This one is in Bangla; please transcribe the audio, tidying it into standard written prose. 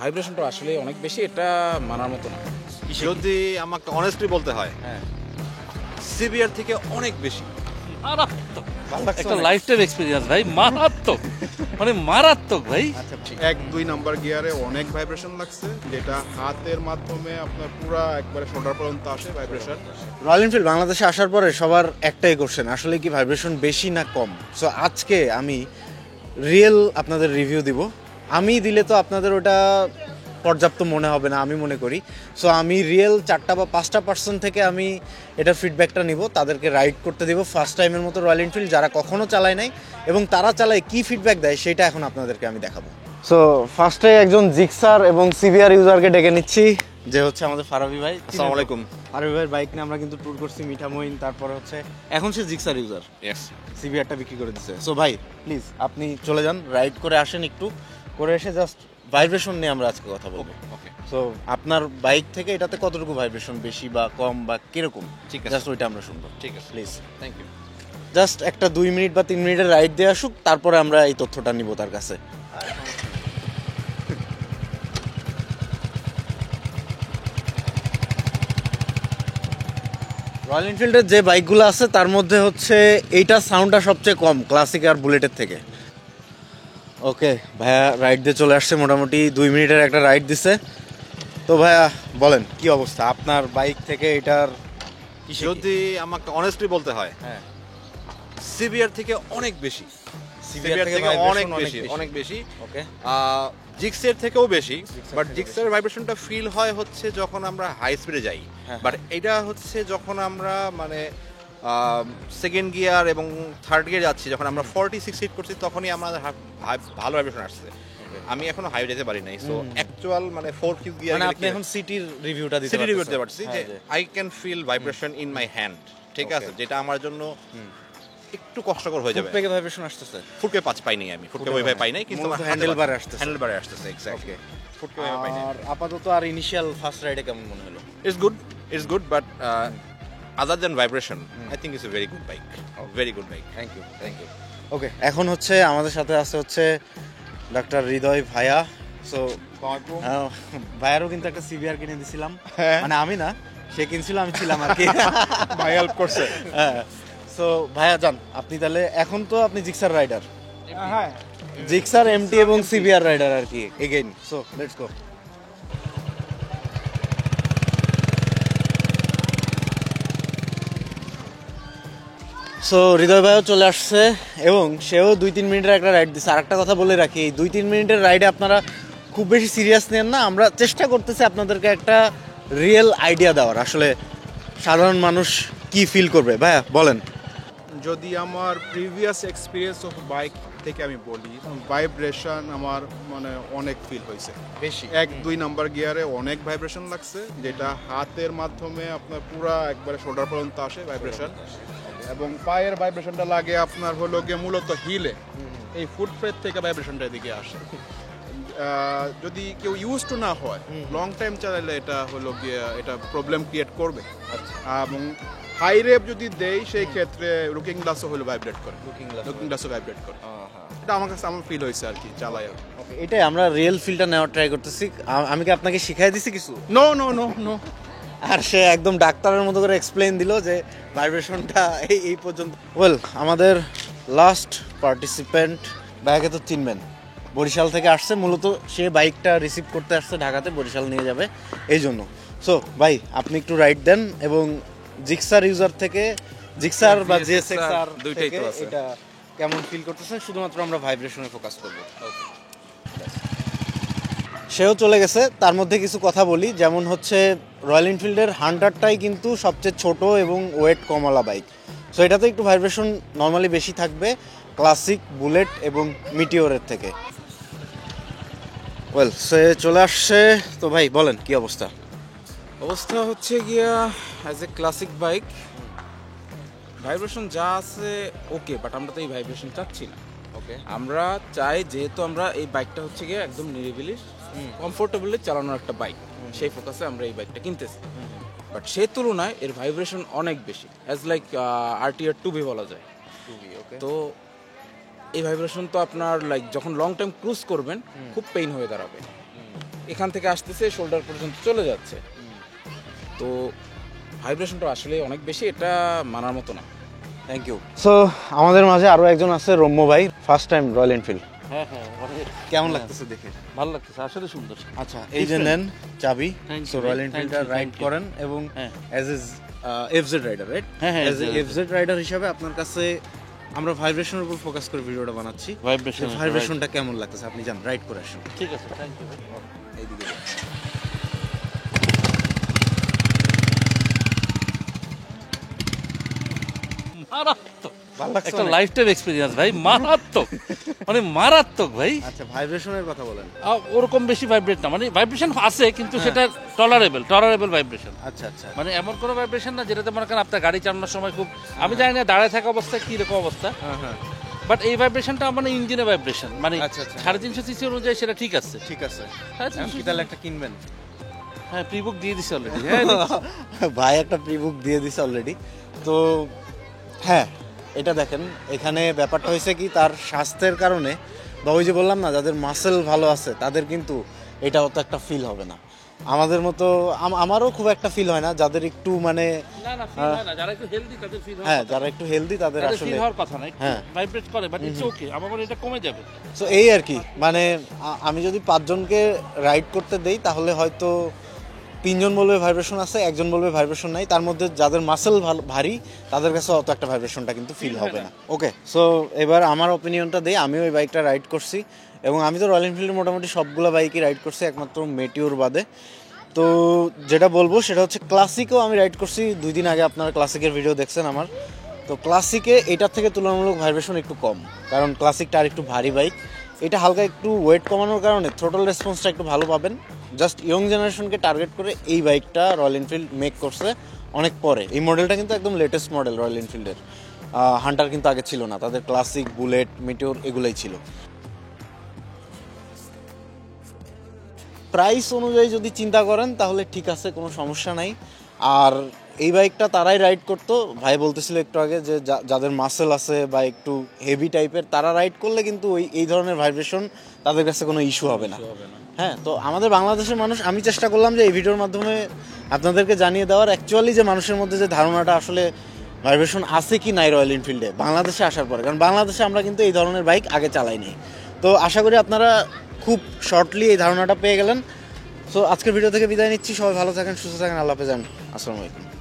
ভাইব্রেশনটা আসলে অনেক বেশি, এটা মানার মতো না। যদি আমাকে অনেস্টলি বলতে হয়, হ্যাঁ, সিবিআর থেকে অনেক বেশি। মারাত্মক ভালো লাগছে একটা অনেক। লাইফ টাইম এক্সপিরিয়েন্স ভাই, মারাত্মক মানে মারাত্মক ভাই। আচ্ছা, ঠিক। 1-2 নাম্বার গিয়ারে অনেক ভাইব্রেশন লাগছে, যেটা হাতের মাধ্যমে আপনার পুরা একবারে শোল্ডার পর্যন্ত আসে ভাইব্রেশন। রয়্যাল এনফিল্ড বাংলাদেশে আসার পরে সবার একটাই কোশ্চেন, আসলে কি ভাইব্রেশন বেশি না কম? সো আজকে আমি রিয়েল আপনাদের রিভিউ দিব। আমি দিলে তো আপনাদের ওটা পর্যাপ্ত মনে হবে না আমি মনে করি। সো আমি রিয়েল 4টা বা 5টা পার্সন থেকে আমি এটার ফিডব্যাকটা নিব, তাদেরকে রাইড করতে দিব ফার্স্ট টাইমের মতো রয়্যাল এনফিল্ড, যারা কখনো চালায় নাই এবং তারা চালায় কি ফিডব্যাক দেয় সেটা এখন আপনাদেরকে আমি দেখাবো। সো ফার্স্টে একজন জিক্সার এবং সিবিআর ইউজারকে ডেকে নিচ্ছি, যে হচ্ছে আমাদের ফারাবি ভাই। আসসালামু আলাইকুম। ফারাবি ভাইয়ের বাইক নিয়ে আমরা কিন্তু ট্যুর করছি মিঠামইন, তারপরে হচ্ছে এখন সে জিক্সার ইউজার, ইয়েস। সিবিআরটা বিক্রি করে দিচ্ছে। সো ভাই প্লিজ আপনি চলে যান, রাইড করে আসেন, একটু করে এসে জাস্ট ভাইব্রেশন নিয়ে আমরা আজকে কথা বলবো। ওকে, সো আপনার বাইক থেকে এটাতে কতটুকু ভাইব্রেশন বেশি বা কম বা কিরকম, ঠিক আছে। জাস্ট ওইটা আমরা শুনবো ঠিক আছে, প্লিজ। Thank you. জাস্ট একটা 2 মিনিট বা 3 মিনিটের রাইড দিয়ে আসুক, তারপরে আমরা এই তথ্যটা নিব তার কাছে। রয়্যাল এনফিল্ডের যে বাইকগুলো আছে তার মধ্যে হচ্ছে এইটা সাউন্ডটা সবচেয়ে কম ক্লাসিক আর বুলেটের থেকে। ওকে ভাইয়া রাইড দিয়ে চলে আসছে, মোটামুটি 2 মিনিটের একটা রাইড দিছে। তো ভাইয়া বলেন কি অবস্থা আপনার বাইক থেকে এটার? যদি আমাকে অনেস্টলি বলতে হয়, হ্যাঁ, সিবিআর থেকে অনেক বেশি। সিবিআর থেকে অনেক বেশি, অনেক বেশি। ওকে, জিক্সের থেকেও বেশি, বাট জিক্সের ভাইব্রেশনটা ফিল হয় হচ্ছে যখন আমরা হাই স্পিডে যাই, হ্যাঁ। বাট এটা হচ্ছে যখন আমরা মানে সেকেন্ড গিয়ার এবং থার্ড গিয়ার যাচ্ছি, যখন আমরা 40-60 হিট করছি তখনই আমাদের ভালো ভাইব্রেশন আসছে। আমি এখনো হাই যেতে পারি নাই, সো অ্যাকচুয়াল মানে 4 গিয়ার মানে আপনি এখন সিটির রিভিউটা দিতে সিটি রিভিউ পারতেছেন। দিতে পারছি যে হ্যাঁ, যে I can feel vibration in my hand, ঠিক আছে, যেটা আমার জন্য একটু কষ্টকর হয়ে যাবে। ফুটপেকে ভাইব্রেশন আসতেছে। ফুটকে পাই নাই আমি, ফুটকে ওইভাবে পাই নাই, কিন্তু মূলত হ্যান্ডেলবারে আসতেছে। হ্যান্ডেলবারে আসতেছে, এক্স্যাক্টলি। ফুটকে ওইভাবে পাই নাই। আর আপাতত আর ইনিশিয়াল ফার্স্ট রাইডে কেমন মনে হলো? It's good, but other than vibration, I think it's a very good bike. Very good bike. Thank you. Okay, এখন হচ্ছে আমাদের সাথে আছে হচ্ছে ডাক্তার হৃদয় ভাইয়া। সো ভাইয়ারও কিন্তু একটা সিবিআর কিনে দিছিলাম, মানে আমি না, সে কিনছিল, আমি ছিলাম আর কি। ভাই হেল্প করছে। হ্যাঁ, সো ভাইয়া যান আপনি তাহলে, এখন তো আপনি জিক্সার রাইডার, হ্যাঁ, জিক্সার এমটি এবং সিবিআর রাইডার আর কি again. So let's go. So Hriday ভাইও চলে আসছে এবং সেও 2-3 মিনিটের একটা রাইড দিচ্ছে। আর একটা কথা বলে রাখি, এই 2-3 মিনিটের রাইডে আপনারা খুব বেশি সিরিয়াস নেন না, আমরা চেষ্টা করতেছি আপনাদেরকে একটা রিয়েল আইডিয়া দেওয়ার, আসলে সাধারণ মানুষ কি ফিল করবে। ভাইয়া বলেন। যদি আমার প্রিভিয়াস এক্সপিরিয়েন্স অফ বাইক থেকে আমি বলি, ভাইব্রেশন আমার মানে অনেক ফিল হয়েছে বেশি 1-2 নাম্বার গিয়ারে অনেক ভাইব্রেশন লাগছে, যেটা হাতের মাধ্যমে আপনার পুরা একবারে শোল্ডার পর্যন্ত আসে ভাইব্রেশন। এবং পায়ের ভাইব্রেশনটা লাগে আপনার হলো গিয়ে মূলত হিলে, এই ফুটপ্রেট থেকে ভাইব্রেশনটা এদিকে আসে। যদি কেউ ইউজ টু না হয়, লং টাইম চালালে এটা হলো গিয়ে এটা প্রবলেম ক্রিয়েট করবে। এবং হাই রেপ যদি দেই সেই ক্ষেত্রে লুকিং গ্লাসও হলো ভাইব্রেট করে, লুকিং গ্লাসও ভাইব্রেট করে। এটা আমার কাছে আমার ফিল হয়েছে আর কি চালাই। ওকে, এটাই আমরা রিয়েল ফিলটা নেওয়ার ট্রাই করতেছি। আমি কি আপনাকে শিখাই দিছি কিছু? নো নো নো নো, আর সে একদম ডাক্তারের মতো করে এক্সপ্লেইন দিল যে ভাইব্রেশনটা এই পর্যন্ত। ওয়েল, আমাদের লাস্ট পার্টিসিপেন্ট ভাইয়াকে তো চিনবেন, বরিশাল থেকে আসছে, মূলত সে বাইকটা রিসিভ করতে আসছে ঢাকাতে, বরিশাল নিয়ে যাবে এই জন্য। সো ভাই আপনি একটু রাইড দেন এবং জিক্সার ইউজার থেকে, জিক্সার বা জিএসএক্সআর দুইটাই থেকে তো আছে। এটা কেমন ফিল করতেছেন, শুধুমাত্র আমরা ভাইব্রেশনে ফোকাস করবো। সেও চলে গেছে, তার মধ্যে কিছু কথা বলি, যেমন হচ্ছে রয়্যাল এনফিল্ডের হান্টারটাই কিন্তু সবচেয়ে ছোট এবং ওয়েট কমওয়ালা বাইক। সো এটাতে একটু ভাইব্রেশন নর্মালি বেশি থাকবে ক্লাসিক, বুলেট এবং মিটিওরের থেকে। ওয়েল, সে চলে আসছে। তো ভাই বলেন কি অবস্থা? অবস্থা হচ্ছে গিয়া as a classic bike vibration যা আছে ওকে, বাট আমরা তো এই ভাইব্রেশন চাচ্ছি না। ওকে, আমরা চাই, যেহেতু আমরা এই বাইকটা হচ্ছে গিয়ে একদম নিরিবিলি কমফোর্টেবলি চালানোর একটা বাইক, সেই ফোকাসে আমরা এই বাইকটা কিনতেছি। বাট সে তুলনায় এর ভাইব্রেশন অনেক বেশি, অ্যাজ লাইক আরটিআর 2B বলা যায়। তো এই ভাইব্রেশন তো আপনার লাইক যখন লং টাইম ক্রুজ করবেন খুব পেইন হয়ে দাঁড়াবে। এখান থেকে আসতেছে শোল্ডার পর্যন্ত চলে যাচ্ছে। তো ভাইব্রেশনটা আসলে অনেক বেশি, এটা মানার মতো না। Thank you. সো আমাদের মাঝে আরো একজন আছে, রম্য ভাই, ফার্স্ট টাইম রয়্যাল এনফিল্ড। হ্যাঁ হ্যাঁ কেমন লাগতেছে দেখে? ভালো লাগতেছে, আসলে সুন্দর। আচ্ছা, এই যে নেন চাবি। Thank you, so royal thank এনফিল্ডটা you, রাইড thank you. করেন এবং হ্যাঁ। As a FZ rider, right? হ্যাঁ, হ্যাঁ, as a FZ FZ rider হিসাবে আপনার কাছে আমরা ভাইব্রেশনের উপর ফোকাস করে ভিডিওটা বানাচ্ছি। ভাইব্রেশন, ভাইব্রেশনটা কেমন লাগতেছে আপনি জান, রাইড করে আসুন। ঠিক আছে, থ্যাংক ইউ। এইদিকে যান। মারাত্মক, ভালো লাগছে একটা অনেক? লাইফ টাইম এক্সপিরিয়েন্স ভাই, মারাত্মক, মানে মারাত্মক ভাই। আচ্ছা, ভাইব্রেশনের কথা বলেন। ওরকম বেশি ভাইব্রেট না, মানে ভাইব্রেশন আছে কিন্তু সেটা টলারেবল ভাইব্রেশন। আচ্ছা আচ্ছা, মানে এমন কোনো ভাইব্রেশন না যেটাতে মনে করেন আপনার গাড়ি চালানোর সময় খুব, আমি জানি না দাঁড়ায় থাকা অবস্থায় কি রকম অবস্থা, হ্যাঁ হ্যাঁ, বাট এই ভাইব্রেশনটা মানে ইঞ্জিনের ভাইব্রেশন, মানে আচ্ছা, আচ্ছা। 350 সিসি অনুযায়ী সেটা ঠিক আছে। ঠিক আছে। হ্যাঁ, এখন কি তাহলে একটা কিনবেন? হ্যাঁ, প্রিবুক দিয়ে দিছি অলরেডি। হ্যাঁ, ভাই একটা প্রিবুক দিয়ে দিছে অলরেডি। তো হ্যাঁ, এটা দেখেন, এখানে ব্যাপারটা হয়েছে কি, তার স্বাস্থ্যের কারণে বা ওই যে বললাম না, যাদের মাসেল ভালো আছে তাদের কিন্তু এটা অত একটা ফিল হবে না। আমাদের মতো আমারও খুব একটা ফিল হয় না, যাদের একটু মানে না না, ফিল হয় না, যারা একটু হেলদি তাদের ফিল হয়। হ্যাঁ, যারা একটু হেলদি তাদের তাদের আসলে ফিল হওয়ার কথা না, হ্যাঁ। ভাইব্রেট করে, বাট ইটস ওকে, আমার মনে হয় এটা কমে যাবে। সো এই আর কি, মানে আমি যদি 5 জনকে রাইড করতে দেই তাহলে হয়তো 3 জন বলবে ভাইব্রেশন আছে, 1 জন বলবে ভাইব্রেশন নাই। তার মধ্যে যাদের মাসেল ভারী তাদের কাছে অত একটা ভাইব্রেশনটা কিন্তু ফিল হবে না। ওকে, সো এবার আমার অপিনিয়নটা দিই। আমিও ওই বাইকটা রাইড করছি এবং আমি তো রয়্যাল এনফিল্ডের মোটামুটি সবগুলো বাইকই রাইড করছি একমাত্র মেটিওর বাদে। তো যেটা বলবো সেটা হচ্ছে, ক্লাসিকও আমি রাইড করছি 2 দিন আগে, আপনারা ক্লাসিকের ভিডিও দেখছেন আমার। তো ক্লাসিকে এটার থেকে তুলনামূলক ভাইব্রেশন একটু কম, কারণ ক্লাসিকটা আর একটু ভারী বাইক। এটা হালকা একটু ওয়েট কমানোর কারণে থ্রোটল রেসপন্সটা একটু ভালো পাবেন। জাস্ট ইয়ং জেনারেশনকে টার্গেট করে এই বাইকটা রয়্যাল এনফিল্ড মেক করছে অনেক পরে। এই মডেলটা কিন্তু একদম লেটেস্ট মডেল রয়্যাল এনফিল্ডের। হান্টার কিন্তু আগে ছিল না, তাদের ক্লাসিক, বুলেট, মিটিওর এগুলোই ছিল। প্রাইস অনুযায়ী যদি চিন্তা করেন তাহলে ঠিক আছে, কোনো সমস্যা নাই। আর এই বাইকটা তারাই রাইড করতো, ভাই বলতেছিল একটু আগে যে যাদের মাসেল আছে বা একটু হেভি টাইপের, তারা রাইড করলে কিন্তু এই ধরনের ভাইব্রেশন তাদের কাছে কোনো ইস্যু হবে না। হ্যাঁ, তো আমাদের বাংলাদেশের মানুষ, আমি চেষ্টা করলাম যে এই ভিডিওর মাধ্যমে আপনাদেরকে জানিয়ে দেওয়ার অ্যাকচুয়ালি যে মানুষের মধ্যে যে ধারণাটা আসলে ভাইব্রেশন আছে কি নাই রয়্যাল এনফিল্ডে বাংলাদেশে আসার পরে, কারণ বাংলাদেশে আমরা কিন্তু এই ধরনের বাইক আগে চালাইনি। তো আশা করি আপনারা খুব শর্টলি এই ধারণাটা পেয়ে গেলেন। সো আজকের ভিডিও থেকে বিদায় নিচ্ছি। সবাই ভালো থাকেন, সুস্থ থাকেন, আল্লাহ হাফেজ, আসসালামু আলাইকুম।